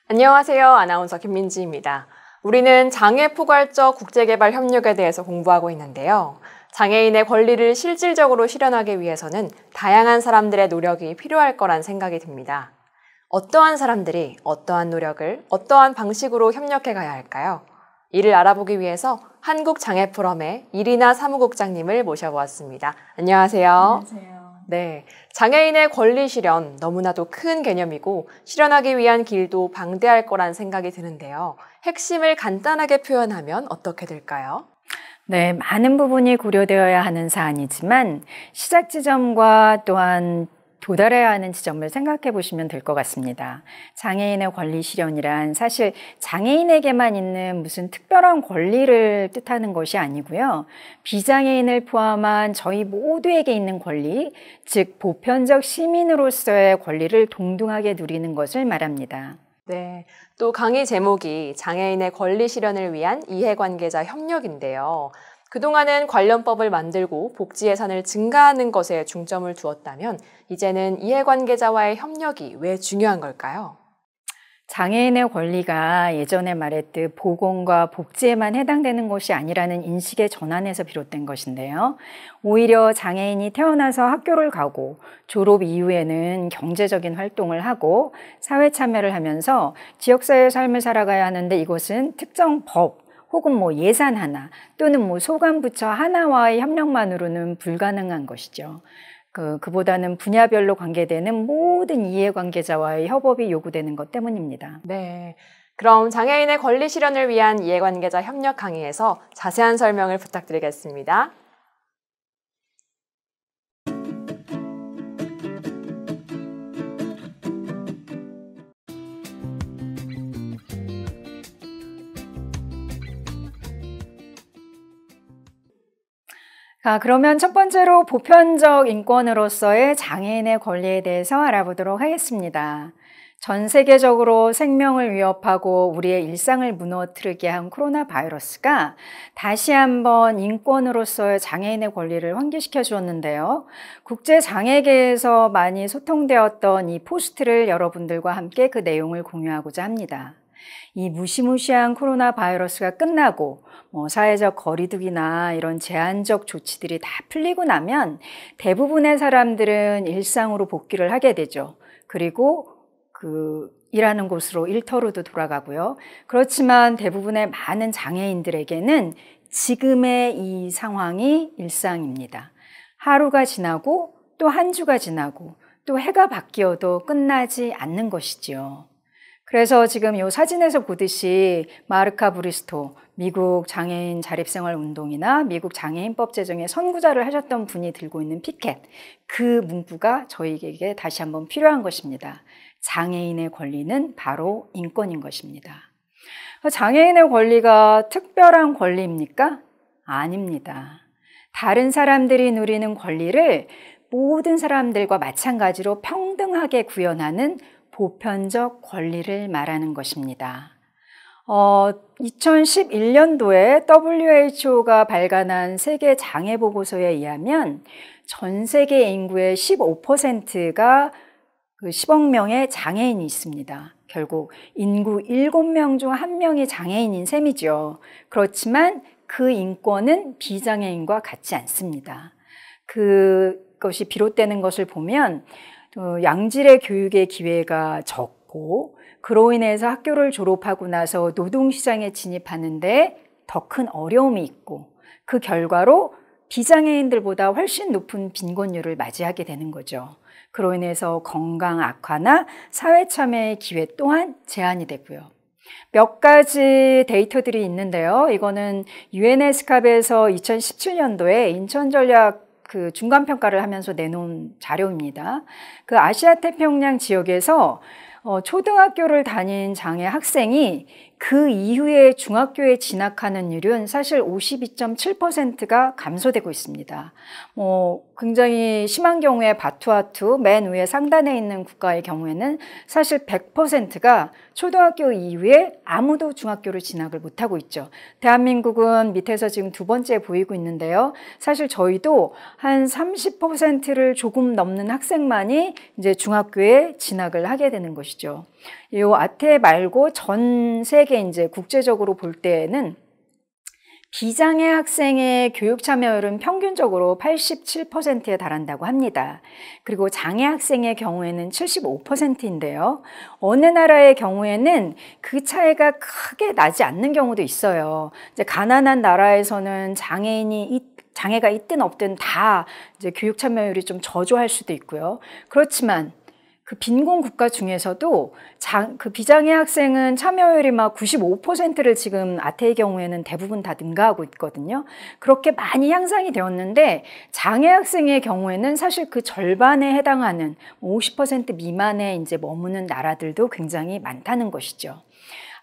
안녕하세요. 아나운서 김민지입니다. 우리는 장애포괄적 국제개발 협력에 대해서 공부하고 있는데요. 장애인의 권리를 실질적으로 실현하기 위해서는 다양한 사람들의 노력이 필요할 거란 생각이 듭니다. 어떠한 사람들이 어떠한 노력을 어떠한 방식으로 협력해 가야 할까요? 이를 알아보기 위해서 한국장애포럼의 이리나 사무국장님을 모셔보았습니다. 안녕하세요. 안녕하세요. 네, 장애인의 권리 실현 너무나도 큰 개념이고 실현하기 위한 길도 방대할 거란 생각이 드는데요. 핵심을 간단하게 표현하면 어떻게 될까요? 네, 많은 부분이 고려되어야 하는 사안이지만 시작 지점과 또한 도달해야 하는 지점을 생각해 보시면 될 것 같습니다. 장애인의 권리 실현이란 사실 장애인에게만 있는 무슨 특별한 권리를 뜻하는 것이 아니고요. 비장애인을 포함한 저희 모두에게 있는 권리, 즉 보편적 시민으로서의 권리를 동등하게 누리는 것을 말합니다. 네, 또 강의 제목이 장애인의 권리 실현을 위한 이해관계자 협력인데요. 그동안은 관련법을 만들고 복지 예산을 증가하는 것에 중점을 두었다면 이제는 이해관계자와의 협력이 왜 중요한 걸까요? 장애인의 권리가 예전에 말했듯 보건과 복지에만 해당되는 것이 아니라는 인식의 전환에서 비롯된 것인데요. 오히려 장애인이 태어나서 학교를 가고 졸업 이후에는 경제적인 활동을 하고 사회 참여를 하면서 지역사회의 삶을 살아가야 하는데 이것은 특정 법 혹은 예산 하나 또는 소관부처 하나와의 협력만으로는 불가능한 것이죠. 그보다는 분야별로 관계되는 모든 이해관계자와의 협업이 요구되는 것 때문입니다. 네, 그럼 장애인의 권리 실현을 위한 이해관계자 협력 강의에서 자세한 설명을 부탁드리겠습니다. 그러면 첫 번째로 보편적 인권으로서의 장애인의 권리에 대해서 알아보도록 하겠습니다. 전 세계적으로 생명을 위협하고 우리의 일상을 무너뜨리게 한 코로나 바이러스가 다시 한번 인권으로서의 장애인의 권리를 환기시켜 주었는데요. 국제장애계에서 많이 소통되었던 이 포스트를 여러분들과 함께 그 내용을 공유하고자 합니다. 이 무시무시한 코로나 바이러스가 끝나고 사회적 거리두기나 이런 제한적 조치들이 다 풀리고 나면 대부분의 사람들은 일상으로 복귀를 하게 되죠. 그리고 일하는 곳으로 일터로도 돌아가고요. 그렇지만 대부분의 많은 장애인들에게는 지금의 이 상황이 일상입니다. 하루가 지나고 또 한 주가 지나고 또 해가 바뀌어도 끝나지 않는 것이죠. 그래서 지금 이 사진에서 보듯이 마르카 브리스토 미국 장애인 자립생활운동이나 미국 장애인법 제정의 선구자를 하셨던 분이 들고 있는 피켓, 그 문구가 저희에게 다시 한번 필요한 것입니다. 장애인의 권리는 바로 인권인 것입니다. 장애인의 권리가 특별한 권리입니까? 아닙니다. 다른 사람들이 누리는 권리를 모든 사람들과 마찬가지로 평등하게 구현하는 보편적 권리를 말하는 것입니다. 2011년도에 WHO가 발간한 세계 장애 보고서에 의하면 전 세계 인구의 15%가 10억 명의 장애인이 있습니다. 결국 인구 7명 중 1명이 장애인인 셈이죠. 그렇지만 그 인권은 비장애인과 같지 않습니다. 그것이 비롯되는 것을 보면 양질의 교육의 기회가 적고 그로 인해서 학교를 졸업하고 나서 노동시장에 진입하는데 더 큰 어려움이 있고 그 결과로 비장애인들보다 훨씬 높은 빈곤율을 맞이하게 되는 거죠. 그로 인해서 건강 악화나 사회 참여의 기회 또한 제한이 되고요. 몇 가지 데이터들이 있는데요. 이거는 UNESCAP에서 2017년도에 인천전략 중간평가를 하면서 내놓은 자료입니다. 아시아 태평양 지역에서 초등학교를 다닌 장애 학생이 그 이후에 중학교에 진학하는 율은 사실 52.7%가 감소되고 있습니다. 굉장히 심한 경우에 바투아투 맨 위에 상단에 있는 국가의 경우에는 사실 100%가 초등학교 이후에 아무도 중학교를 진학을 못하고 있죠. 대한민국은 밑에서 지금 두 번째 보이고 있는데요. 사실 저희도 한 30%를 조금 넘는 학생만이 이제 중학교에 진학을 하게 되는 것이죠. 이 아태 말고 전 세계 이제 국제적으로 볼 때에는 비장애 학생의 교육 참여율은 평균적으로 87%에 달한다고 합니다. 그리고 장애 학생의 경우에는 75%인데요. 어느 나라의 경우에는 그 차이가 크게 나지 않는 경우도 있어요. 이제 가난한 나라에서는 장애가 있든 없든 다 이제 교육 참여율이 좀 저조할 수도 있고요. 그렇지만 그 빈곤 국가 중에서도 그 비장애 학생은 참여율이 막 95%를 지금 아태의 경우에는 대부분 다 능가하고 있거든요. 그렇게 많이 향상이 되었는데 장애 학생의 경우에는 사실 그 절반에 해당하는 50% 미만에 이제 머무는 나라들도 굉장히 많다는 것이죠.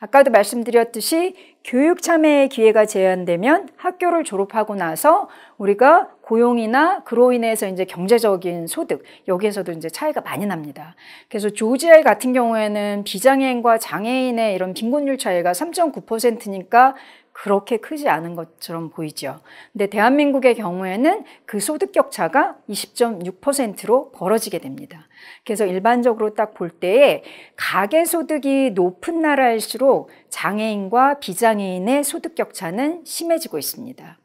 아까도 말씀드렸듯이 교육 참여의 기회가 제한되면 학교를 졸업하고 나서 우리가 고용이나 그로 인해서 이제 경제적인 소득, 여기에서도 이제 차이가 많이 납니다. 그래서 조지아 같은 경우에는 비장애인과 장애인의 이런 빈곤율 차이가 3.9%니까 그렇게 크지 않은 것처럼 보이죠. 근데 대한민국의 경우에는 그 소득 격차가 20.6%로 벌어지게 됩니다. 그래서 일반적으로 딱 볼 때에 가계소득이 높은 나라일수록 장애인과 비장애인의 소득 격차는 심해지고 있습니다.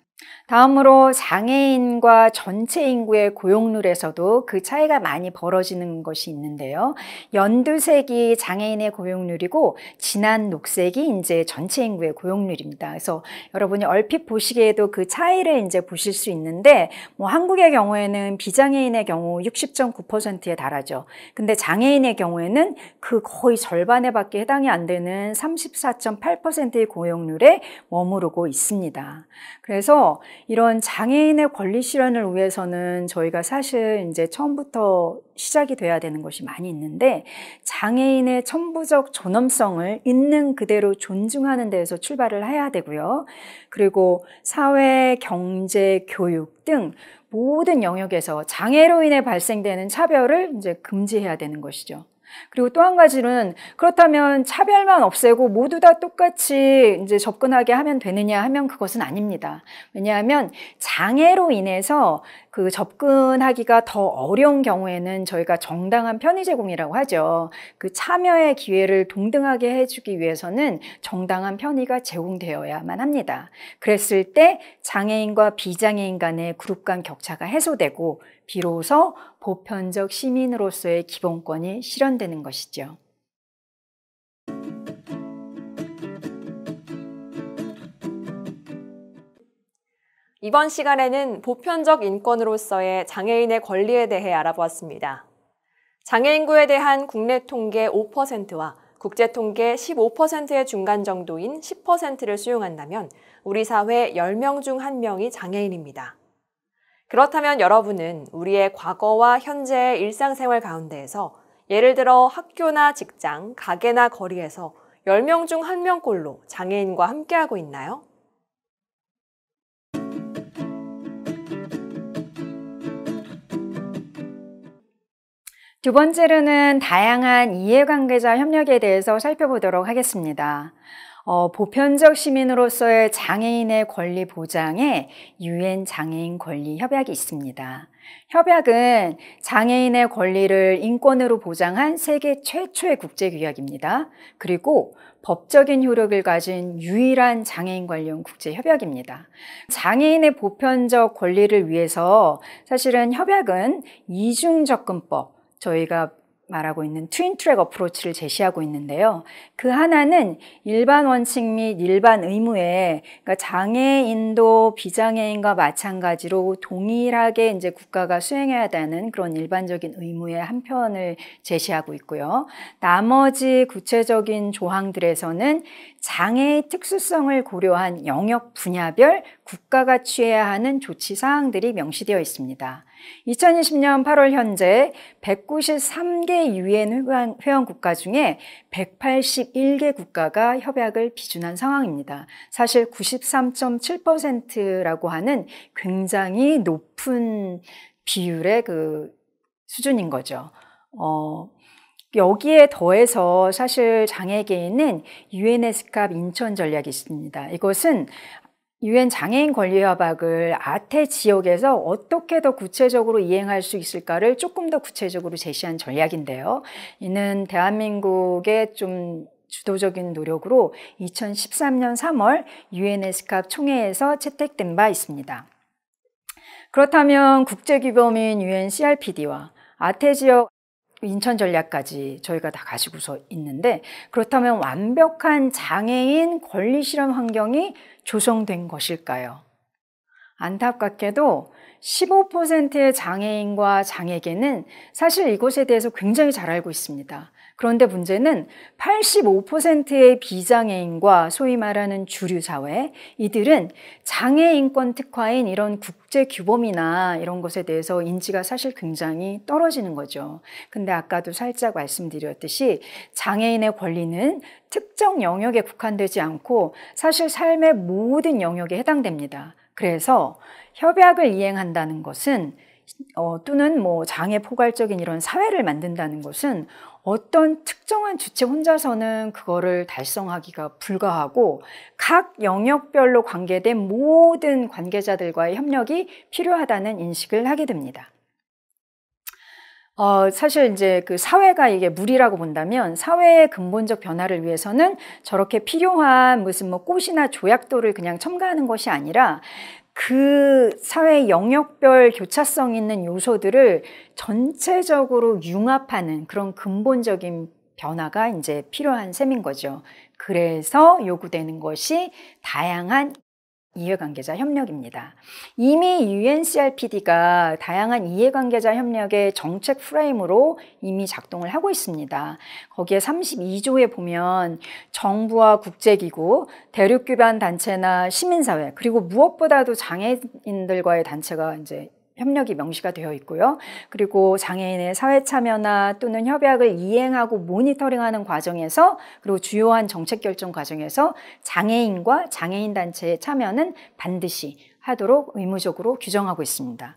다음으로 장애인과 전체 인구의 고용률에서도 그 차이가 많이 벌어지는 것이 있는데요. 연두색이 장애인의 고용률이고 진한 녹색이 이제 전체 인구의 고용률입니다. 그래서 여러분이 얼핏 보시기에도 그 차이를 이제 보실 수 있는데 뭐 한국의 경우에는 비장애인의 경우 60.9%에 달하죠. 근데 장애인의 경우에는 그 거의 절반에 밖에 해당이 안 되는 34.8%의 고용률에 머무르고 있습니다. 그래서 이런 장애인의 권리 실현을 위해서는 저희가 사실 이제 처음부터 시작이 돼야 되는 것이 많이 있는데 장애인의 천부적 존엄성을 있는 그대로 존중하는 데에서 출발을 해야 되고요. 그리고 사회, 경제, 교육 등 모든 영역에서 장애로 인해 발생되는 차별을 이제 금지해야 되는 것이죠. 그리고 또 한 가지는 그렇다면 차별만 없애고 모두 다 똑같이 이제 접근하게 하면 되느냐 하면 그것은 아닙니다. 왜냐하면 장애로 인해서 그 접근하기가 더 어려운 경우에는 저희가 정당한 편의 제공이라고 하죠. 그 참여의 기회를 동등하게 해주기 위해서는 정당한 편의가 제공되어야만 합니다. 그랬을 때 장애인과 비장애인 간의 그룹 간 격차가 해소되고 비로소 보편적 시민으로서의 기본권이 실현되는 것이죠. 이번 시간에는 보편적 인권으로서의 장애인의 권리에 대해 알아보았습니다. 장애인구에 대한 국내 통계 5%와 국제 통계 15%의 중간 정도인 10%를 수용한다면 우리 사회 10명 중 1명이 장애인입니다. 그렇다면 여러분은 우리의 과거와 현재의 일상생활 가운데에서 예를 들어 학교나 직장, 가게나 거리에서 10명 중 1명꼴로 장애인과 함께하고 있나요? 두 번째로는 다양한 이해관계자 협력에 대해서 살펴보도록 하겠습니다. 보편적 시민으로서의 장애인의 권리 보장에 UN 장애인 권리 협약이 있습니다. 협약은 장애인의 권리를 인권으로 보장한 세계 최초의 국제규약입니다. 그리고 법적인 효력을 가진 유일한 장애인 관련 국제협약입니다. 장애인의 보편적 권리를 위해서 사실은 협약은 이중접근법, 저희가 말하고 있는 트윈 트랙 어프로치를 제시하고 있는데요. 그 하나는 일반 원칙 및 일반 의무에 그러니까 장애인도 비장애인과 마찬가지로 동일하게 이제 국가가 수행해야 되는 그런 일반적인 의무의 한 편을 제시하고 있고요. 나머지 구체적인 조항들에서는 장애의 특수성을 고려한 영역 분야별 국가가 취해야 하는 조치 사항들이 명시되어 있습니다. 2020년 8월 현재 193개 UN 회원 국가 중에 181개 국가가 협약을 비준한 상황입니다. 사실 93.7%라고 하는 굉장히 높은 비율의 그 수준인 거죠. 여기에 더해서 사실 장애계에는 UNESCAP 인천 전략이 있습니다. 이것은 유엔 장애인 권리 협약을 아태 지역에서 어떻게 더 구체적으로 이행할 수 있을까를 조금 더 구체적으로 제시한 전략인데요. 이는 대한민국의 좀 주도적인 노력으로 2013년 3월 UNESCAP 총회에서 채택된 바 있습니다. 그렇다면 국제규범인 UNCRPD와 아태 지역 인천 전략까지 저희가 다 가지고서 있는데, 그렇다면 완벽한 장애인 권리 실현 환경이 조성된 것일까요? 안타깝게도 15%의 장애인과 장애계는 사실 이것에 대해서 굉장히 잘 알고 있습니다. 그런데 문제는 85%의 비장애인과 소위 말하는 주류 사회, 이들은 장애인권 특화인 이런 국제 규범이나 이런 것에 대해서 인지가 사실 굉장히 떨어지는 거죠. 근데 아까도 살짝 말씀드렸듯이 장애인의 권리는 특정 영역에 국한되지 않고 사실 삶의 모든 영역에 해당됩니다. 그래서 협약을 이행한다는 것은 또는 장애 포괄적인 이런 사회를 만든다는 것은 어떤 특정한 주체 혼자서는 그거를 달성하기가 불가하고 각 영역별로 관계된 모든 관계자들과의 협력이 필요하다는 인식을 하게 됩니다. 사실 이제 그 사회가 이게 무리라고 본다면 사회의 근본적 변화를 위해서는 저렇게 필요한 무슨 꽃이나 조약도를 그냥 첨가하는 것이 아니라 그 사회 영역별 교차성 있는 요소들을 전체적으로 융합하는 그런 근본적인 변화가 이제 필요한 셈인 거죠. 그래서 요구되는 것이 다양한 이해관계자 협력입니다. 이미 UNCRPD가 다양한 이해관계자 협력의 정책 프레임으로 이미 작동을 하고 있습니다. 거기에 32조에 보면 정부와 국제기구, 대륙기반 단체나 시민사회, 그리고 무엇보다도 장애인들과의 단체가 이제 협력이 명시가 되어 있고요. 그리고 장애인의 사회 참여나 또는 협약을 이행하고 모니터링하는 과정에서, 그리고 주요한 정책 결정 과정에서 장애인과 장애인 단체의 참여는 반드시 하도록 의무적으로 규정하고 있습니다.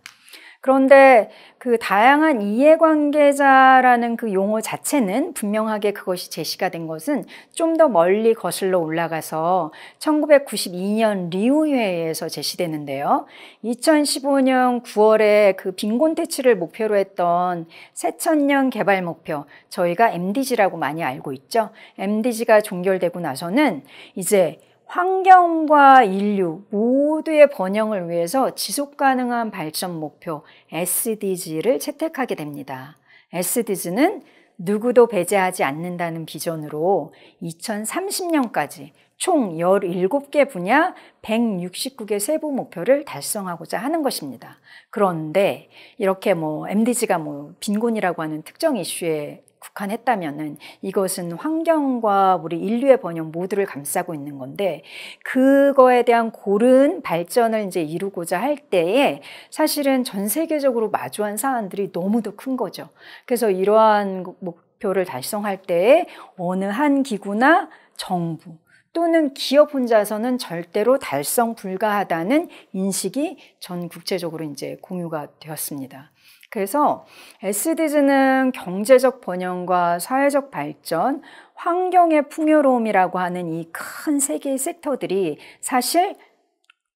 그런데 그 다양한 이해관계자라는 그 용어 자체는 분명하게 그것이 제시가 된 것은 좀 더 멀리 거슬러 올라가서 1992년 리우회의에서 제시되는데요. 2015년 9월에 그 빈곤 퇴치를 목표로 했던 새천년 개발 목표, 저희가 MDG라고 많이 알고 있죠. MDG가 종결되고 나서는 이제 환경과 인류 모두의 번영을 위해서 지속가능한 발전 목표 SDG를 채택하게 됩니다. SDG는 누구도 배제하지 않는다는 비전으로 2030년까지 총 17개 분야 169개 세부 목표를 달성하고자 하는 것입니다. 그런데 이렇게 MDG가 빈곤이라고 하는 특정 이슈에 국한했다면은 이것은 환경과 우리 인류의 번영 모두를 감싸고 있는 건데, 그거에 대한 고른 발전을 이제 이루고자 할 때에 사실은 전 세계적으로 마주한 사안들이 너무도 큰 거죠. 그래서 이러한 목표를 달성할 때에 어느 한 기구나 정부 또는 기업 혼자서는 절대로 달성 불가하다는 인식이 전 국제적으로 이제 공유가 되었습니다. 그래서 SDG는 경제적 번영과 사회적 발전, 환경의 풍요로움이라고 하는 이 큰 세 개의 섹터들이 사실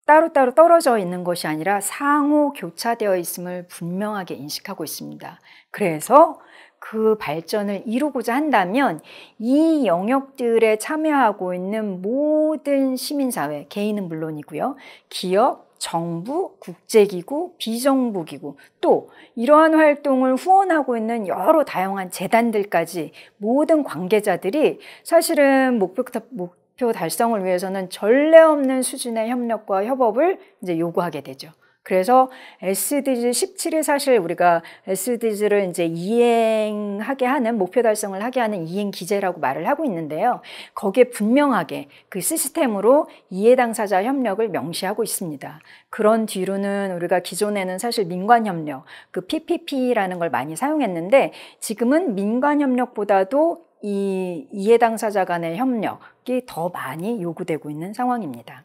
따로따로 떨어져 있는 것이 아니라 상호 교차되어 있음을 분명하게 인식하고 있습니다. 그래서 그 발전을 이루고자 한다면 이 영역들에 참여하고 있는 모든 시민사회, 개인은 물론이고요, 기업, 정부, 국제기구, 비정부기구, 또 이러한 활동을 후원하고 있는 여러 다양한 재단들까지 모든 관계자들이 사실은 목표 달성을 위해서는 전례 없는 수준의 협력과 협업을 이제 요구하게 되죠. 그래서 SDG 17이 사실 우리가 SDG를 이제 이행하게 하는, 목표 달성을 하게 하는 이행 기제라고 말을 하고 있는데요. 거기에 분명하게 그 시스템으로 이해 당사자 협력을 명시하고 있습니다. 그런 뒤로는 우리가 기존에는 사실 민관 협력, 그 PPP라는 걸 많이 사용했는데 지금은 민관 협력보다도 이 이해 당사자 간의 협력이 더 많이 요구되고 있는 상황입니다.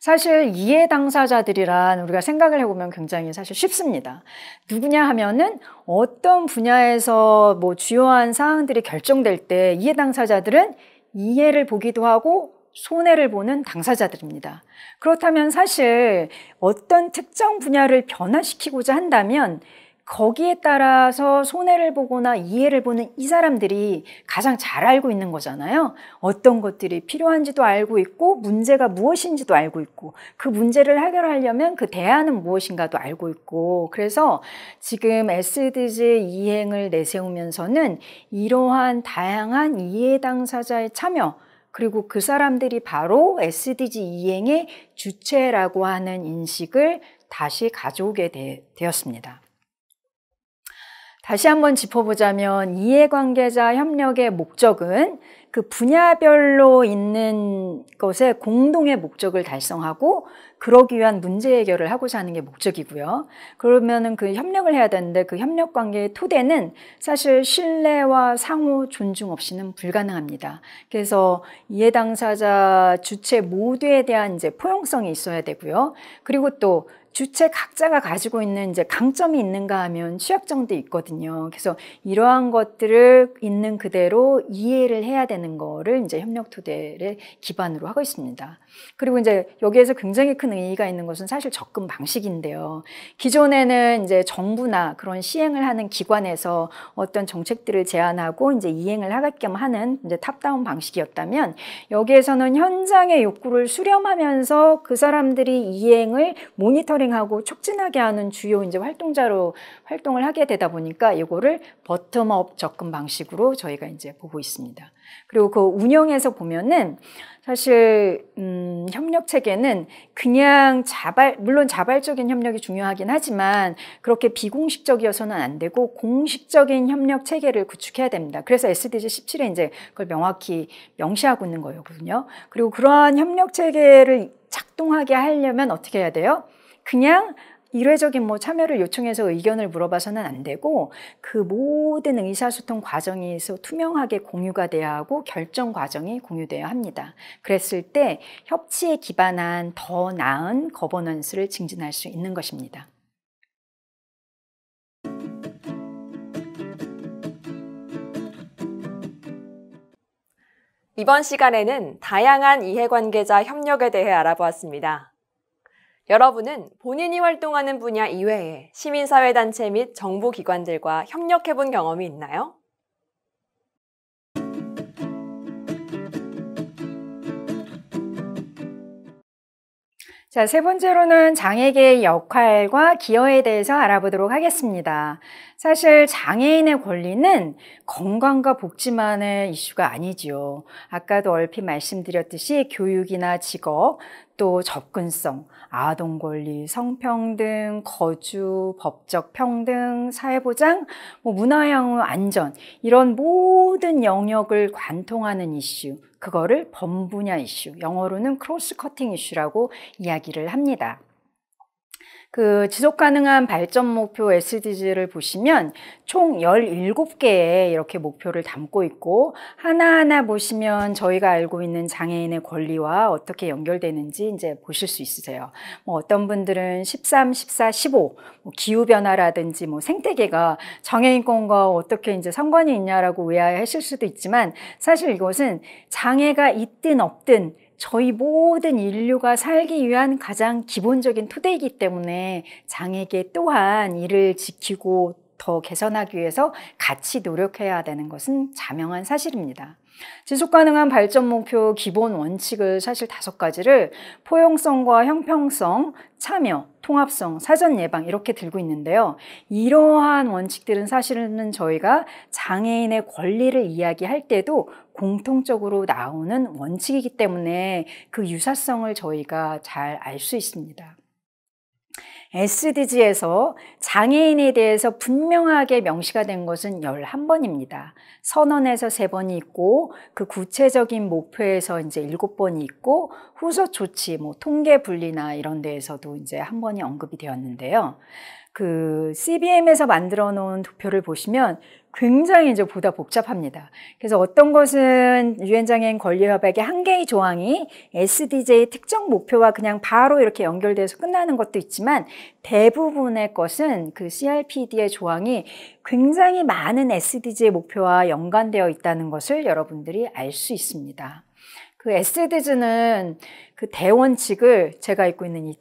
사실 이해 당사자들이란 우리가 생각을 해보면 굉장히 사실 쉽습니다. 누구냐 하면은 어떤 분야에서 뭐 주요한 사항들이 결정될 때 이해 당사자들은 이해를 보기도 하고 손해를 보는 당사자들입니다. 그렇다면 사실 어떤 특정 분야를 변화시키고자 한다면 거기에 따라서 손해를 보거나 이해를 보는 이 사람들이 가장 잘 알고 있는 거잖아요. 어떤 것들이 필요한지도 알고 있고 문제가 무엇인지도 알고 있고 그 문제를 해결하려면 그 대안은 무엇인가도 알고 있고 그래서 지금 SDG 이행을 내세우면서는 이러한 다양한 이해 당사자의 참여 그리고 그 사람들이 바로 SDG 이행의 주체라고 하는 인식을 다시 가져오게 되었습니다. 다시 한번 짚어보자면 이해관계자 협력의 목적은 그 분야별로 있는 것의 공동의 목적을 달성하고 그러기 위한 문제 해결을 하고자 하는 게 목적이고요. 그러면은 그 협력을 해야 되는데 그 협력 관계의 토대는 사실 신뢰와 상호 존중 없이는 불가능합니다. 그래서 이해 당사자 주체 모두에 대한 이제 포용성이 있어야 되고요. 그리고 또 주체 각자가 가지고 있는 이제 강점이 있는가 하면 취약점도 있거든요. 그래서 이러한 것들을 있는 그대로 이해를 해야 되는 거를 이제 협력 토대를 기반으로 하고 있습니다. 그리고 이제 여기에서 굉장히 큰 의의가 있는 것은 사실 접근 방식인데요. 기존에는 이제 정부나 그런 시행을 하는 기관에서 어떤 정책들을 제안하고 이제 이행을 하게끔 하는 이제 탑다운 방식이었다면 여기에서는 현장의 욕구를 수렴하면서 그 사람들이 이행을 모니터링하고 촉진하게 하는 주요 이제 활동자로 활동을 하게 되다 보니까 이거를 버텀업 접근 방식으로 저희가 이제 보고 있습니다. 그리고 그 운영에서 보면은 사실 협력 체계는 그냥 물론 자발적인 협력이 중요하긴 하지만 그렇게 비공식적이어서는 안 되고 공식적인 협력 체계를 구축해야 됩니다. 그래서 SDG 17에 이제 그걸 명확히 명시하고 있는 거거든요. 그리고 그러한 협력 체계를 작동하게 하려면 어떻게 해야 돼요? 그냥 일회적인 뭐 참여를 요청해서 의견을 물어봐서는 안 되고 그 모든 의사소통 과정에서 투명하게 공유가 돼야 하고 결정 과정이 공유돼야 합니다. 그랬을 때 협치에 기반한 더 나은 거버넌스를 증진할 수 있는 것입니다. 이번 시간에는 다양한 이해관계자 협력에 대해 알아보았습니다. 여러분은 본인이 활동하는 분야 이외에 시민사회단체 및 정부기관들과 협력해본 경험이 있나요? 자, 세 번째로는 장애계의 역할과 기여에 대해서 알아보도록 하겠습니다. 사실 장애인의 권리는 건강과 복지만의 이슈가 아니지요. 아까도 얼핏 말씀드렸듯이 교육이나 직업, 또 접근성, 아동 권리, 성평등, 거주, 법적 평등, 사회보장, 문화향후 안전 이런 모든 영역을 관통하는 이슈, 그거를 범분야 이슈, 영어로는 크로스 커팅 이슈라고 이야기를 합니다. 그 지속가능한 발전 목표 SDG를 보시면 총 17개의 이렇게 목표를 담고 있고 하나하나 보시면 저희가 알고 있는 장애인의 권리와 어떻게 연결되는지 이제 보실 수 있으세요. 어떤 분들은 13, 14, 15 기후변화라든지 생태계가 장애인권과 어떻게 이제 상관이 있냐라고 의아해하실 수도 있지만 사실 이것은 장애가 있든 없든 저희 모든 인류가 살기 위한 가장 기본적인 토대이기 때문에 장애계 또한 이를 지키고 더 개선하기 위해서 같이 노력해야 되는 것은 자명한 사실입니다. 지속가능한 발전 목표 기본 원칙을 사실 5가지를 포용성과 형평성, 참여, 통합성, 사전 예방 이렇게 들고 있는데요. 이러한 원칙들은 사실은 저희가 장애인의 권리를 이야기할 때도 공통적으로 나오는 원칙이기 때문에 그 유사성을 저희가 잘 알 수 있습니다. SDG에서 장애인에 대해서 분명하게 명시가 된 것은 11번입니다. 선언에서 3번이 있고 그 구체적인 목표에서 이제 7번이 있고 후속 조치, 통계 분리나 이런 데에서도 이제 1번이 언급이 되었는데요. 그 CBM에서 만들어 놓은 도표를 보시면 굉장히 이제 보다 복잡합니다. 그래서 어떤 것은 유엔 장애인 권리 협약의 한 개의 조항이 SDG의 특정 목표와 그냥 바로 이렇게 연결돼서 끝나는 것도 있지만 대부분의 것은 그 CRPD의 조항이 굉장히 많은 SDG의 목표와 연관되어 있다는 것을 여러분들이 알 수 있습니다. 그 SDG는 그 대원칙을 제가 입고 있는 이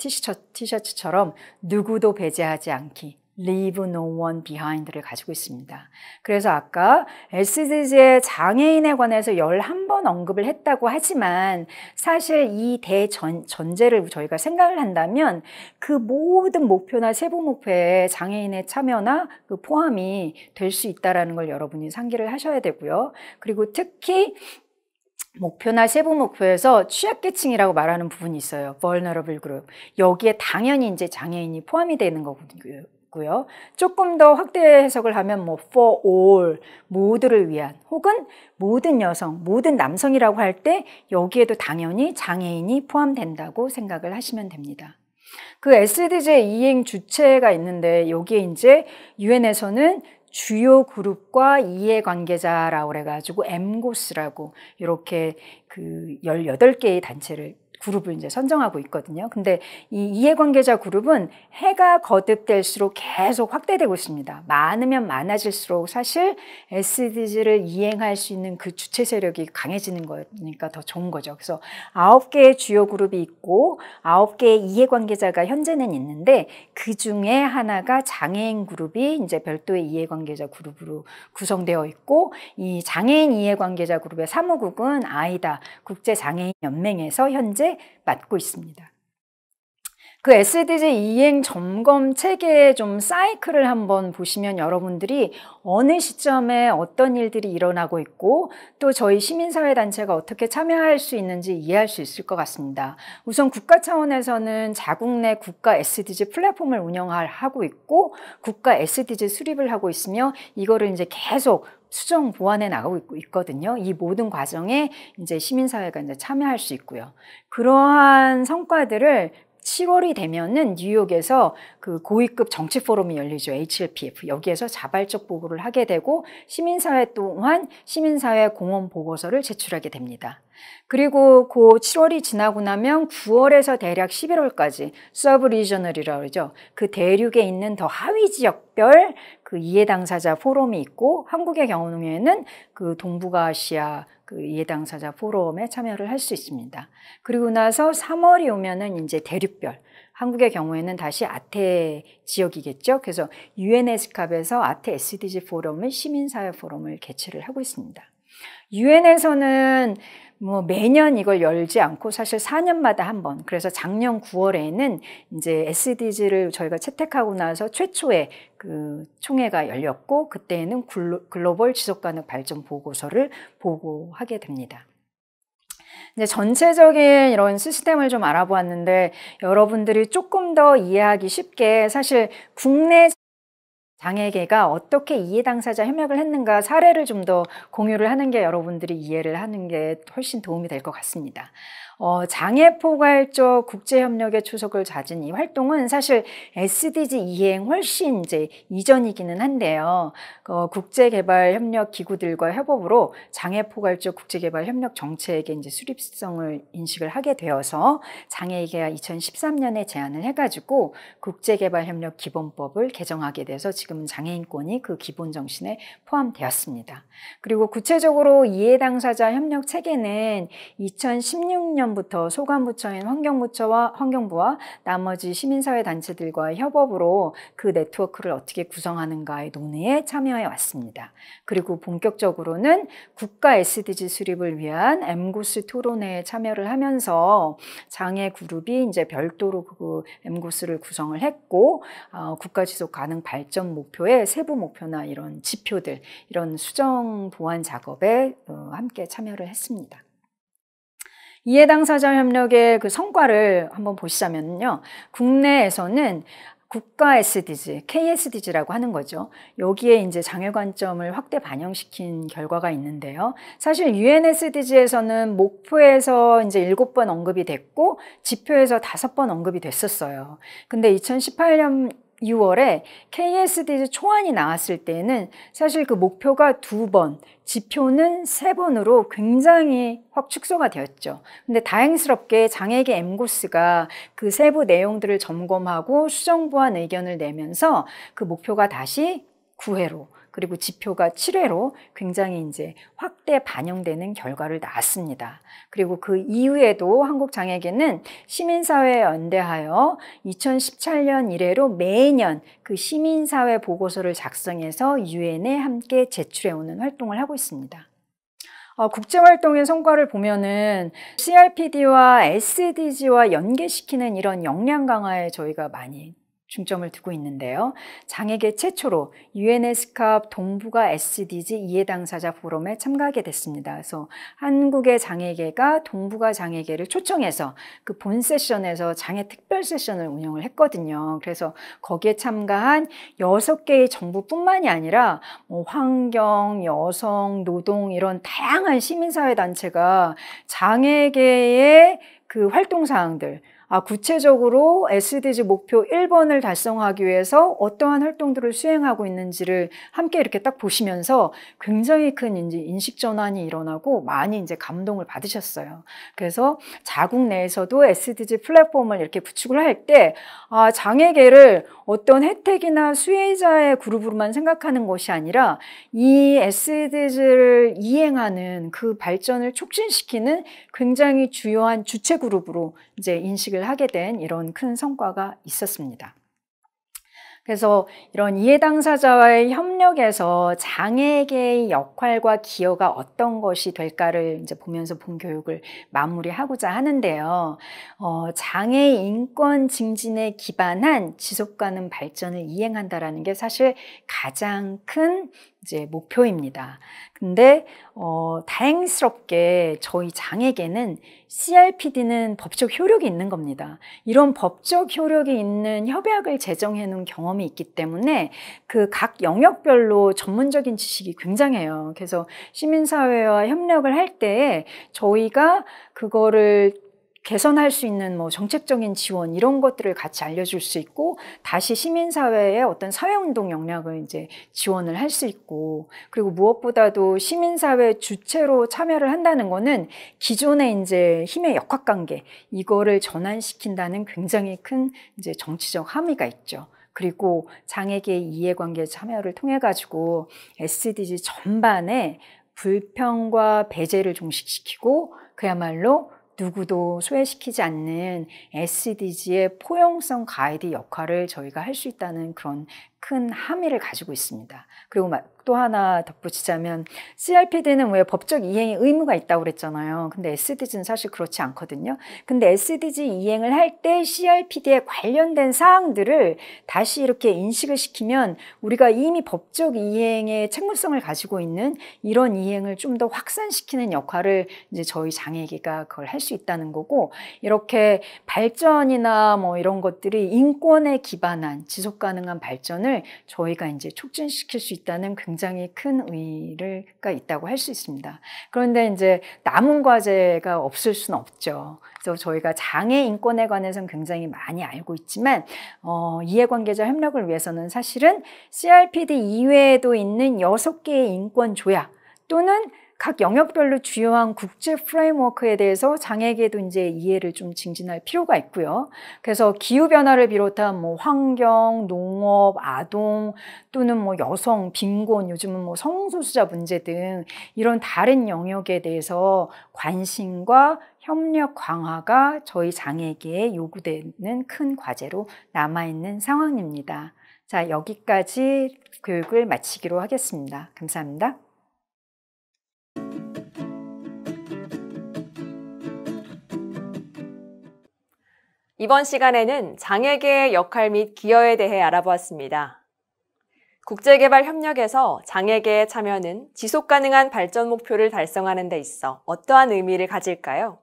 티셔츠처럼 누구도 배제하지 않기, Leave no one behind를 가지고 있습니다. 그래서 아까 SDG의 장애인에 관해서 11번 언급을 했다고 하지만 사실 이 대전제를 저희가 생각을 한다면 그 모든 목표나 세부 목표에 장애인의 참여나 그 포함이 될 수 있다는 걸 여러분이 상기를 하셔야 되고요. 그리고 특히 목표나 세부 목표에서 취약계층이라고 말하는 부분이 있어요. vulnerable group. 여기에 당연히 이제 장애인이 포함이 되는 거거든요. 조금 더 확대 해석을 하면 뭐 for all, 모두를 위한, 혹은 모든 여성, 모든 남성이라고 할 때 여기에도 당연히 장애인이 포함된다고 생각을 하시면 됩니다. 그 SDG 이행 주체가 있는데 여기에 이제 유엔에서는 주요 그룹과 이해관계자라고 그래가지고 엠고스라고 이렇게 그 18개의 단체를 그룹을 이제 선정하고 있거든요. 근데 이 이해관계자 그룹은 해가 거듭될수록 계속 확대되고 있습니다. 많으면 많아질수록 사실 SDG를 이행할 수 있는 그 주체 세력이 강해지는 거니까 더 좋은 거죠. 그래서 9개의 주요 그룹이 있고 9개의 이해관계자가 현재는 있는데 그 중에 하나가 장애인 그룹이 이제 별도의 이해관계자 그룹으로 구성되어 있고 이 장애인 이해관계자 그룹의 사무국은 아이다 국제장애인연맹에서 현재 맡고 있습니다. 그 SDG 이행 점검 체계의 좀 사이클을 한번 보시면 여러분들이 어느 시점에 어떤 일들이 일어나고 있고 또 저희 시민사회단체가 어떻게 참여할 수 있는지 이해할 수 있을 것 같습니다. 우선 국가 차원에서는 자국 내 국가 SDG 플랫폼을 운영하고 있고 국가 SDG 수립을 하고 있으며 이거를 이제 계속 수정 보완해 나가고 있거든요. 이 모든 과정에 이제 시민사회가 이제 참여할 수 있고요. 그러한 성과들을 7월이 되면은 뉴욕에서 그 고위급 정치 포럼이 열리죠. HLPF. 여기에서 자발적 보고를 하게 되고 시민사회 또한 시민사회 공헌 보고서를 제출하게 됩니다. 그리고 그 7월이 지나고 나면 9월에서 대략 11월까지 서브 리저널이라고 그러죠. 그 대륙에 있는 더 하위 지역별 그 이해 당사자 포럼이 있고 한국의 경우에는 그 동북아시아 그 이해 당사자 포럼에 참여를 할 수 있습니다. 그리고 나서 3월이 오면은 이제 대륙별 한국의 경우에는 다시 아태 지역이겠죠. 그래서 UNESCAP에서 아태 SDG 포럼을 시민사회 포럼을 개최를 하고 있습니다. 유엔에서는 뭐 매년 이걸 열지 않고 사실 4년마다 한 번. 그래서 작년 9월에는 이제 SDG를 저희가 채택하고 나서 최초의 그 총회가 열렸고 그때는 글로벌 지속가능 발전 보고서를 보고하게 됩니다. 이제 전체적인 이런 시스템을 좀 알아보았는데 여러분들이 조금 더 이해하기 쉽게 사실 국내 장애계가 어떻게 이해 당사자 협력을 했는가 사례를 좀 더 공유를 하는 게 여러분들이 이해를 하는 게 훨씬 도움이 될 것 같습니다. 장애포괄적 국제협력의 초석을 찾은 이 활동은 사실 SDG 이행 훨씬 이제 이전이기는 한데요. 국제개발협력기구들과 협업으로 장애포괄적 국제개발협력 정책의 이제 수립성을 인식을 하게 되어서 장애계가 2013년에 제안을 해가지고 국제개발협력기본법을 개정하게 돼서 지금은 장애인권이 그 기본 정신에 포함되었습니다. 그리고 구체적으로 이해 당사자 협력 체계는 2016년부터 소관부처인 환경부와 나머지 시민사회 단체들과의 협업으로 그 네트워크를 어떻게 구성하는가의 논의에 참여해 왔습니다. 그리고 본격적으로는 국가 SDG 수립을 위한 엠고스 토론회에 참여를 하면서 장애 그룹이 이제 별도로 그 엠고스를 구성을 했고 국가 지속 가능 발전 목표의 세부 목표나 이런 지표들 이런 수정 보완 작업에 함께 참여를 했습니다. 이해 당사자 협력의 그 성과를 한번 보시자면요. 국내에서는 국가 SDG, KSDG라고 하는 거죠. 여기에 이제 장애 관점을 확대 반영시킨 결과가 있는데요. 사실 UN SDG에서는 목표에서 이제 7번 언급이 됐고 지표에서 5번 언급이 됐었어요. 근데 2018년 6월에 KSDG 초안이 나왔을 때는 사실 그 목표가 2번, 지표는 3번으로 굉장히 확 축소가 되었죠. 근데 다행스럽게 장애계 엠고스가 그 세부 내용들을 점검하고 수정보완 의견을 내면서 그 목표가 다시 9회로 그리고 지표가 7회로 굉장히 이제 확대 반영되는 결과를 낳았습니다. 그리고 그 이후에도 한국장애계는 시민사회에 연대하여 2017년 이래로 매년 그 시민사회 보고서를 작성해서 유엔에 함께 제출해오는 활동을 하고 있습니다. 국제활동의 성과를 보면은 CRPD와 SDG와 연계시키는 이런 역량 강화에 저희가 많이 중점을 두고 있는데요. 장애계 최초로 UNESCAP 동북아 SDG 이해 당사자 포럼에 참가하게 됐습니다. 그래서 한국의 장애계가 동북아 장애계를 초청해서 그 본 세션에서 장애 특별 세션을 운영을 했거든요. 그래서 거기에 참가한 6개의 정부뿐만이 아니라 뭐 환경, 여성, 노동 이런 다양한 시민사회 단체가 장애계의 그 활동 사항들 구체적으로 SDG 목표 1번을 달성하기 위해서 어떠한 활동들을 수행하고 있는지를 함께 이렇게 딱 보시면서 굉장히 큰 이제 인식 전환이 일어나고 많이 이제 감동을 받으셨어요. 그래서 자국 내에서도 SDG 플랫폼을 이렇게 구축을 할 때 장애계를 어떤 혜택이나 수혜자의 그룹으로만 생각하는 것이 아니라 이 SDG를 이행하는 그 발전을 촉진시키는 굉장히 주요한 주체 그룹으로 이제 인식을 하게 된 이런 큰 성과가 있었습니다. 그래서 이런 이해 당사자와의 협력에서 장애계의 역할과 기여가 어떤 것이 될까를 이제 보면서 본 교육을 마무리하고자 하는데요. 장애 인권 증진에 기반한 지속 가능 발전을 이행한다라는 게 사실 가장 큰 이제 목표입니다. 근데 다행스럽게 저희 장애계는 CRPD는 법적 효력이 있는 겁니다. 이런 법적 효력이 있는 협약을 제정해 놓은 경험이 있기 때문에 그 각 영역별로 전문적인 지식이 굉장해요. 그래서 시민사회와 협력을 할 때 저희가 그거를 개선할 수 있는 뭐 정책적인 지원 이런 것들을 같이 알려줄 수 있고 다시 시민사회의 어떤 사회운동 역량을 이제 지원을 할 수 있고 그리고 무엇보다도 시민사회 주체로 참여를 한다는 거는 기존의 이제 힘의 역학관계 이거를 전환시킨다는 굉장히 큰 이제 정치적 함의가 있죠. 그리고 장애계 이해관계 참여를 통해 가지고 SDG 전반에 불평과 배제를 종식시키고 그야말로 누구도 소외시키지 않는 SDG의 포용성 가이드 역할을 저희가 할 수 있다는 그런 큰 함의를 가지고 있습니다. 그리고 또 하나 덧붙이자면 CRPD는 왜 법적 이행의 의무가 있다고 그랬잖아요. 근데 SDG는 사실 그렇지 않거든요. 근데 SDG 이행을 할 때 CRPD에 관련된 사항들을 다시 이렇게 인식을 시키면 우리가 이미 법적 이행의 책무성을 가지고 있는 이런 이행을 좀 더 확산시키는 역할을 이제 저희 장애계가 그걸 할 수 있다는 거고 이렇게 발전이나 뭐 이런 것들이 인권에 기반한 지속 가능한 발전을 저희가 이제 촉진시킬 수 있다는 굉장히 큰 의의가 있다고 할 수 있습니다. 그런데 이제 남은 과제가 없을 수는 없죠. 그래서 저희가 장애 인권에 관해서는 굉장히 많이 알고 있지만 이해관계자 협력을 위해서는 사실은 CRPD 이외에도 있는 6개의 인권 조약 또는 각 영역별로 주요한 국제 프레임워크에 대해서 장애계도 이제 이해를 좀 증진할 필요가 있고요. 그래서 기후변화를 비롯한 뭐 환경, 농업, 아동 또는 뭐 여성, 빈곤, 요즘은 뭐 성소수자 문제 등 이런 다른 영역에 대해서 관심과 협력 강화가 저희 장애계에 요구되는 큰 과제로 남아있는 상황입니다. 자, 여기까지 교육을 마치기로 하겠습니다. 감사합니다. 이번 시간에는 장애계의 역할 및 기여에 대해 알아보았습니다. 국제개발 협력에서 장애계의 참여는 지속가능한 발전 목표를 달성하는 데 있어 어떠한 의미를 가질까요?